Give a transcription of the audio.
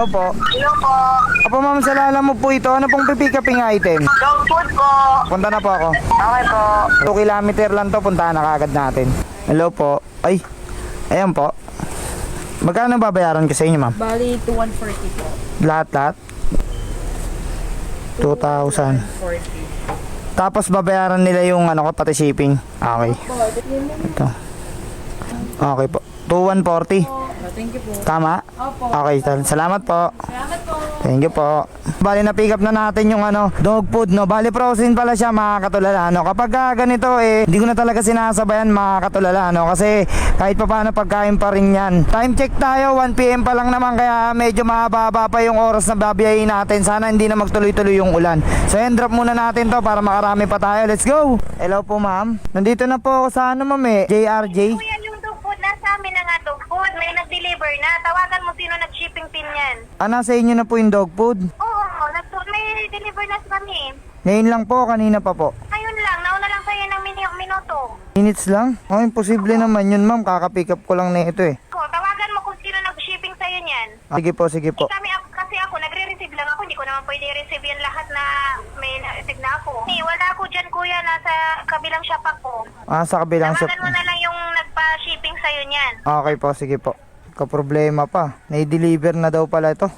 Opo. Hello po. Opo ma'am, sa lala mo po ito. Ano pong pipick-uping item? Dog food po. Punta na po ako. Okay po. 2 kilometer lang to, puntahan na kagad natin. Hello po. Ay, ayan po. Magkano babayaran ko sa inyo ma'am? Bali, 2,140 po. Lahat-lahat? 2,000. 2,140. Tapos babayaran nila yung ano ko, pati shipping. Okay. Ito. Okay po. 2,140. Thank you po. Tama? Opo. Okay, salamat po. Salamat po. Thank you po. Bali na pick up na natin yung ano, dog food no. Bali frozen pala siya mga katulala no. Kapag ganito hindi ko na talaga sinasabayan mga katulala no kasi kahit pa paano pagkain pa rin yan. Time check tayo, 1 PM pa lang naman kaya medyo mahaba pa yung oras na babiyahin natin. Sana hindi na magtuloy-tuloy yung ulan. So drop muna natin to para makarami pa tayo. Let's go. Hello po ma'am. Nandito na po ako sa ano ma'am JRJ. Kuya, yung dog food nasa amin na nga dog food. May nag-deliver na. Tawagan mo sino nag-shipping pin yan. Nasa inyo na po yung dog food. Oo, may deliver na sa kami. Ngayon lang po, kanina pa po. Ayun lang, nauna lang sa'yo ng minuto. Minutes lang? Oh, imposible naman yun ma'am. Kaka-pick up ko lang na ito Tawagan mo kung sino nag-shipping sa'yo niyan. Sige po, sige po. Kasi ako, nagre-receive lang ako. Hindi ko naman pwede receive yan lahat na may na-receive na ako. Wala ako dyan kuya, nasa kabilang shop ako. Sa kabilang shop. Tawagan mo na lang yung nagpa-shipping sa'yo niyan. Okay po, sige po. Kaproblema pa. Nai-deliver na daw pala ito.